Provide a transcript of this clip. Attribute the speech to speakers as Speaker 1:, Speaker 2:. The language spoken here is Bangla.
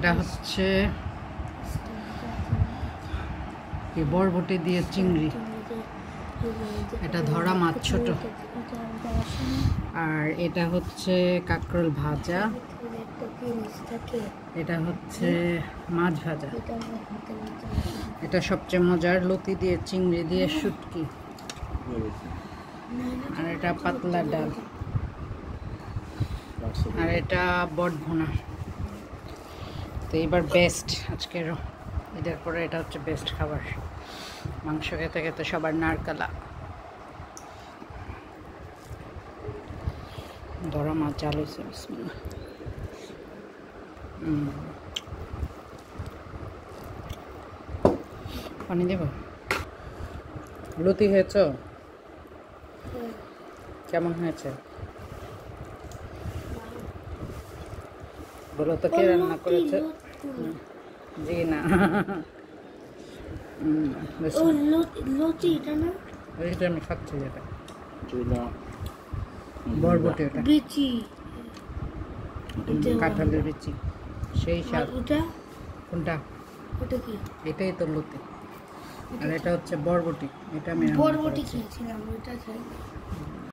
Speaker 1: এটা হচ্ছে বরবটি দিয়ে চিংড়ি, এটা ধরা মাছ ছোট। আর এটা হচ্ছে কাঁকরোল ভাজা, এটা হচ্ছে মাছ ভাজা। এটা সবচেয়ে মজার, লতি দিয়ে চিংড়ি দিয়ে শুটকি। আর এটা পাতলা ডাল। আর এটা বট ভুনা। তো এইবার বেস্ট আজকের এটার পরে এটা হচ্ছে বেস্ট খাবার। মাংস খেতে খেতে সবার নারকালা। ধরা মাছ চাল হয়েছে, বিসমিল্লাহ। পানি দেব? লতি হয়েছ? কেমন হয়েছে বলো তো, কে রান্না করেছে? জি না, আমি খাচ্ছি যেটা বরবটি, ওটা কাঁঠালের বিচি, সেই স্বাদ। কোনটা? এটাই তো লতি। আর এটা হচ্ছে বরবটি, এটা আমি
Speaker 2: বরবটি খেয়েছিলাম, ওটা খাই।